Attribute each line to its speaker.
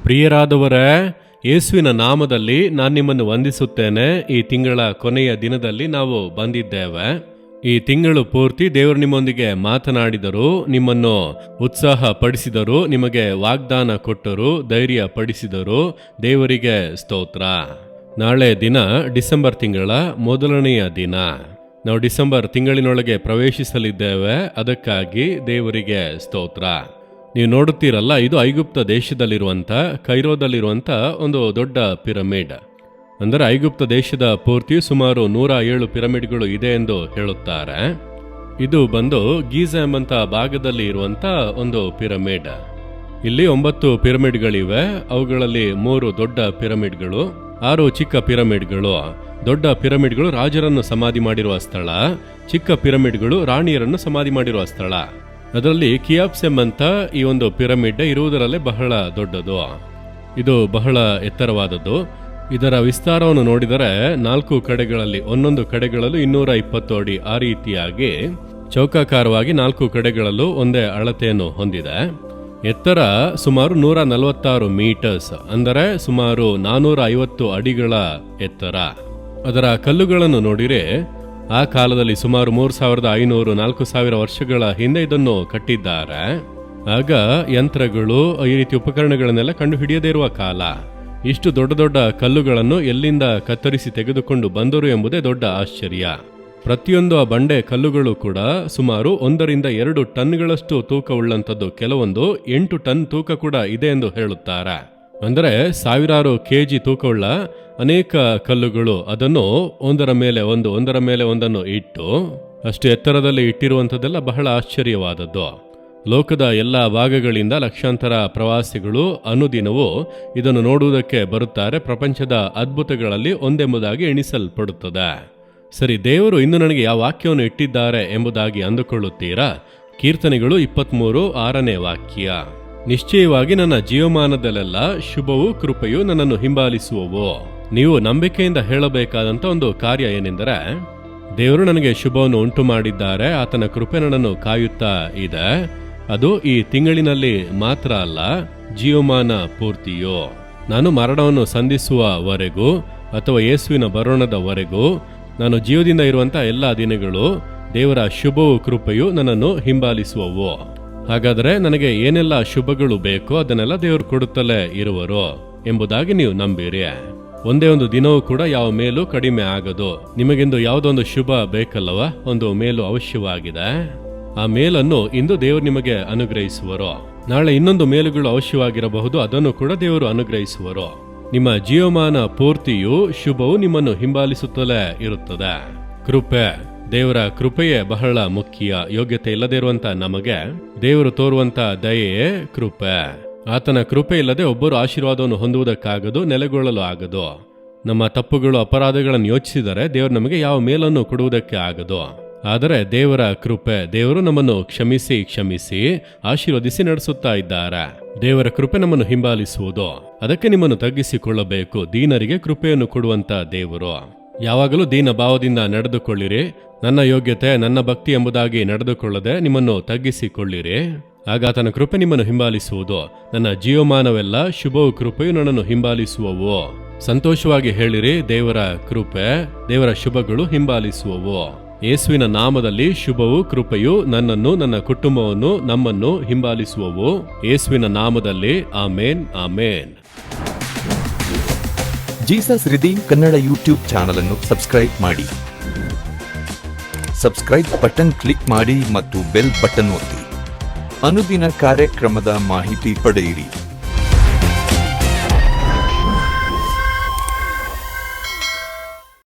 Speaker 1: ಪ್ರಿಯರಾದವರೇ, ಯೇಸುವಿನ ನಾಮದಲ್ಲಿ ನಾನು ನಿಮ್ಮನ್ನು ವಂದಿಸುತ್ತೇನೆ. ಈ ತಿಂಗಳ ಕೊನೆಯ ದಿನದಲ್ಲಿ ನಾವು ಬಂದಿದ್ದೇವೆ. ಈ ತಿಂಗಳು ಪೂರ್ತಿ ದೇವರು ನಿಮ್ಮೊಂದಿಗೆ ಮಾತನಾಡಿದರು, ನಿಮ್ಮನ್ನು ಉತ್ಸಾಹ ಪಡಿಸಿದರು, ನಿಮಗೆ ವಾಗ್ದಾನ ಕೊಟ್ಟರು, ಧೈರ್ಯ ಪಡಿಸಿದರು. ದೇವರಿಗೆ ಸ್ತೋತ್ರ. ನಾಳೆ ದಿನ ಡಿಸೆಂಬರ್ ತಿಂಗಳ ಮೊದಲನೆಯ ದಿನ. ನಾವು ಡಿಸೆಂಬರ್ ತಿಂಗಳಿನೊಳಗೆ ಪ್ರವೇಶಿಸಲಿದ್ದೇವೆ. ಅದಕ್ಕಾಗಿ ದೇವರಿಗೆ ಸ್ತೋತ್ರ. ನೀವು ನೋಡುತ್ತೀರಲ್ಲ, ಇದು ಐಗುಪ್ತ ದೇಶದಲ್ಲಿರುವಂಥ ಕೈರೋದಲ್ಲಿರುವಂಥ ಒಂದು ದೊಡ್ಡ ಪಿರಮಿಡ್. ಅಂದರೆ ಐಗುಪ್ತ ದೇಶದ ಪೂರ್ತಿ ಸುಮಾರು 107 ಪಿರಮಿಡ್ಗಳು ಇದೆ ಎಂದು ಹೇಳುತ್ತಾರೆ. ಇದು ಬಂದು ಗೀಜಾ ಎಂಬಂಥ ಭಾಗದಲ್ಲಿ ಇರುವಂಥ ಒಂದು ಪಿರಮಿಡ್. ಇಲ್ಲಿ 9 ಪಿರಮಿಡ್ಗಳಿವೆ. ಅವುಗಳಲ್ಲಿ 3 ದೊಡ್ಡ ಪಿರಮಿಡ್ಗಳು, 6 ಚಿಕ್ಕ ಪಿರಮಿಡ್ಗಳು. ದೊಡ್ಡ ಪಿರಮಿಡ್ಗಳು ರಾಜರನ್ನು ಸಮಾಧಿ ಮಾಡಿರುವ ಸ್ಥಳ, ಚಿಕ್ಕ ಪಿರಮಿಡ್ಗಳು ರಾಣಿಯರನ್ನು ಸಮಾಧಿ ಮಾಡಿರುವ ಸ್ಥಳ. ಅದರಲ್ಲಿ ಕಿಯಾಪ್ಸ್ ಎಂಬಂತ ಈ ಒಂದು ಪಿರಮಿಡ್ ಇರುವುದರಲ್ಲೇ ಬಹಳ ದೊಡ್ಡದು. ಇದು ಬಹಳ ಎತ್ತರವಾದದ್ದು. ಇದರ ವಿಸ್ತಾರವನ್ನು ನೋಡಿದರೆ 4 ಕಡೆಗಳಲ್ಲಿ, ಒಂದೊಂದು ಕಡೆಗಳಲ್ಲೂ 220 ಅಡಿ, ಆ ರೀತಿಯಾಗಿ ಚೌಕಾಕಾರವಾಗಿ 4 ಕಡೆಗಳಲ್ಲೂ ಒಂದೇ ಅಳತೆಯನ್ನು ಹೊಂದಿದೆ. ಎತ್ತರ ಸುಮಾರು 146 ಮೀಟರ್ಸ್, ಅಂದರೆ ಸುಮಾರು 450 ಅಡಿಗಳ ಎತ್ತರ. ಅದರ ಕಲ್ಲುಗಳನ್ನು ನೋಡಿರೆ ಆ ಕಾಲದಲ್ಲಿ ಸುಮಾರು 3500 4000 ವರ್ಷಗಳ ಹಿಂದೆ ಇದನ್ನು ಕಟ್ಟಿದ್ದಾರೆ. ಆಗ ಯಂತ್ರಗಳು, ಈ ರೀತಿ ಉಪಕರಣಗಳನ್ನೆಲ್ಲ ಕಂಡು ಹಿಡಿಯದೇ ಇರುವ ಕಾಲ. ಇಷ್ಟು ದೊಡ್ಡ ದೊಡ್ಡ ಕಲ್ಲುಗಳನ್ನು ಎಲ್ಲಿಂದ ಕತ್ತರಿಸಿ ತೆಗೆದುಕೊಂಡು ಬಂದರು ಎಂಬುದೇ ದೊಡ್ಡ ಆಶ್ಚರ್ಯ. ಪ್ರತಿಯೊಂದು ಆ ಬಂಡೆ ಕಲ್ಲುಗಳು ಕೂಡ ಸುಮಾರು 1 ರಿಂದ 2 ಟನ್ಗಳಷ್ಟು ತೂಕವುಳ್ಳಂಥದ್ದು. ಕೆಲವೊಂದು 8 ಟನ್ ತೂಕ ಕೂಡ ಇದೆ ಎಂದು ಹೇಳುತ್ತಾರೆ. ಅಂದರೆ ಸಾವಿರಾರು ಕೆಜಿ ತೂಕವುಳ್ಳ ಅನೇಕ ಕಲ್ಲುಗಳು, ಅದನ್ನು ಒಂದರ ಮೇಲೆ ಒಂದನ್ನು ಇಟ್ಟು ಅಷ್ಟು ಎತ್ತರದಲ್ಲಿ ಇಟ್ಟಿರುವಂಥದ್ದೆಲ್ಲ ಬಹಳ ಆಶ್ಚರ್ಯವಾದದ್ದು. ಲೋಕದ ಎಲ್ಲ ಭಾಗಗಳಿಂದ ಲಕ್ಷಾಂತರ ಪ್ರವಾಸಿಗಳು ಅನುದಿನವೂ ಇದನ್ನು ನೋಡುವುದಕ್ಕೆ ಬರುತ್ತಾರೆ. ಪ್ರಪಂಚದ ಅದ್ಭುತಗಳಲ್ಲಿ ಒಂದೆಂಬುದಾಗಿ ಎಣಿಸಲ್ಪಡುತ್ತದೆ. ಸರಿ, ದೇವರು ಇನ್ನು ನನಗೆ ಯಾವ ವಾಕ್ಯವನ್ನು ಇಟ್ಟಿದ್ದಾರೆ ಎಂಬುದಾಗಿ ಅಂದುಕೊಳ್ಳುತ್ತೀರಾ? ಕೀರ್ತನೆಗಳು 23:6ನೇ ವಾಕ್ಯ. ನಿಶ್ಚಯವಾಗಿ ನನ್ನ ಜೀವಮಾನದಲ್ಲೆಲ್ಲ ಶುಭವೂ ಕೃಪೆಯೂ ನನ್ನನ್ನು ಹಿಂಬಾಲಿಸುವವು. ನೀವು ನಂಬಿಕೆಯಿಂದ ಹೇಳಬೇಕಾದಂಥ ಒಂದು ಕಾರ್ಯ ಏನೆಂದರೆ, ದೇವರು ನನಗೆ ಶುಭವನ್ನು ಉಂಟು ಮಾಡಿದ್ದಾರೆ, ಆತನ ಕೃಪೆ ನನ್ನನ್ನು ಕಾಯುತ್ತಾ ಇದೆ. ಅದು ಈ ತಿಂಗಳಿನಲ್ಲಿ ಮಾತ್ರ ಅಲ್ಲ, ಜೀವಮಾನ ಪೂರ್ತಿಯೋ. ನಾನು ಮರಣವನ್ನು ಸಂಧಿಸುವವರೆಗೂ ಅಥವಾ ಯೇಸುವಿನ ಬರೋಣದವರೆಗೂ ನಾನು ಜೀವದಿಂದ ಇರುವಂಥ ಎಲ್ಲ ದಿನಗಳು ದೇವರ ಶುಭವೂ ಕೃಪೆಯೂ ನನ್ನನ್ನು ಹಿಂಬಾಲಿಸುವವು. ಹಾಗಾದರೆ ನನಗೆ ಏನೆಲ್ಲ ಶುಭಗಳು ಬೇಕೋ ಅದನ್ನೆಲ್ಲ ದೇವರು ಕೊಡುತ್ತಲೇ ಇರುವರು ಎಂಬುದಾಗಿ ನೀವು ನಂಬಿರಿ. ಒಂದೇ ಒಂದು ದಿನವೂ ಕೂಡ ಯಾವ ಮೇಲೂ ಕಡಿಮೆ ಆಗದು. ನಿಮಗೆಂದು ಯಾವುದೊಂದು ಶುಭ ಬೇಕಲ್ಲವ, ಒಂದು ಮೇಲು ಅವಶ್ಯವಾಗಿದೆ. ಆ ಮೇಲನ್ನು ಇಂದು ದೇವರು ನಿಮಗೆ ಅನುಗ್ರಹಿಸುವರು. ನಾಳೆ ಇನ್ನೊಂದು ಮೇಲುಗಳು ಅವಶ್ಯವಾಗಿರಬಹುದು, ಅದನ್ನು ಕೂಡ ದೇವರು ಅನುಗ್ರಹಿಸುವರು. ನಿಮ್ಮ ಜೀವಮಾನ ಪೂರ್ತಿಯೂ ಶುಭವು ನಿಮ್ಮನ್ನು ಹಿಂಬಾಲಿಸುತ್ತಲೇ ಇರುತ್ತದೆ. ಕೃಪೆ, ದೇವರ ಕೃಪೆಯೇ ಬಹಳ ಮುಖ್ಯ. ಯೋಗ್ಯತೆ ಇಲ್ಲದೆ ಇರುವಂತ ನಮಗೆ ದೇವರು ತೋರುವಂತ ದಯೆಯೇ ಕೃಪೆ. ಆತನ ಕೃಪೆ ಇಲ್ಲದೆ ಒಬ್ಬರು ಆಶೀರ್ವಾದವನ್ನು ಹೊಂದುವುದಕ್ಕಾಗದು, ನೆಲೆಗೊಳ್ಳಲು ಆಗದು. ನಮ್ಮ ತಪ್ಪುಗಳು, ಅಪರಾಧಗಳನ್ನು ಯೋಚಿಸಿದರೆ ದೇವರು ನಮಗೆ ಯಾವ ಮೇಲನ್ನು ಕೊಡುವುದಕ್ಕೆ ಆಗದು. ಆದರೆ ದೇವರ ಕೃಪೆ, ದೇವರು ನಮ್ಮನ್ನು ಕ್ಷಮಿಸಿ ಆಶೀರ್ವದಿಸಿ ನಡೆಸುತ್ತಾ ಇದ್ದಾರೆ. ದೇವರ ಕೃಪೆ ನಮ್ಮನ್ನು ಹಿಂಬಾಲಿಸುವುದು. ಅದಕ್ಕೆ ನಿಮ್ಮನ್ನು ತಗ್ಗಿಸಿಕೊಳ್ಳಬೇಕು. ದೀನರಿಗೆ ಕೃಪೆಯನ್ನು ಕೊಡುವಂತ ದೇವರು. ಯಾವಾಗಲೂ ದೀನ ಭಾವದಿಂದ ನಡೆದುಕೊಳ್ಳಿರಿ. ನನ್ನ ಯೋಗ್ಯತೆ, ನನ್ನ ಭಕ್ತಿ ಎಂಬುದಾಗಿ ನಡೆದುಕೊಳ್ಳದೆ ನಿಮ್ಮನ್ನು ತಗ್ಗಿಸಿಕೊಳ್ಳಿರಿ. ಆಗ ಆತನ ಕೃಪೆ ನಿಮ್ಮನ್ನು ಹಿಂಬಾಲಿಸುವುದು. ನನ್ನ ಜೀವಮಾನವೆಲ್ಲ ಶುಭವೂ ಕೃಪೆಯು ನನ್ನನ್ನು ಹಿಂಬಾಲಿಸುವವು. ಸಂತೋಷವಾಗಿ ಹೇಳಿರಿ, ದೇವರ ಕೃಪೆ, ದೇವರ ಶುಭಗಳು ಹಿಂಬಾಲಿಸುವವು. ಯೇಸುವಿನ ನಾಮದಲ್ಲಿ ಶುಭವೂ ಕೃಪೆಯು ನನ್ನನ್ನು, ನನ್ನ ಕುಟುಂಬವನ್ನು, ನಮ್ಮನ್ನು ಹಿಂಬಾಲಿಸುವವು. ಯೇಸುವಿನ ನಾಮದಲ್ಲಿ ಆಮೇನ್, ಆಮೇನ್.
Speaker 2: Jesus redeem Kannada YouTube channel ಅನ್ನು ಸಬ್ಸ್ಕ್ರೈಬ್ ಮಾಡಿ. ಸಬ್ಸ್ಕ್ರೈಬ್ ಬಟನ್ ಕ್ಲಿಕ್ ಮಾಡಿ ಮತ್ತು ಬೆಲ್ ಬಟನ್ ಒತ್ತಿ. ಅನುದಿನ ಕಾರ್ಯಕ್ರಮದ ಮಾಹಿತಿ ಪಡೆಯಿರಿ.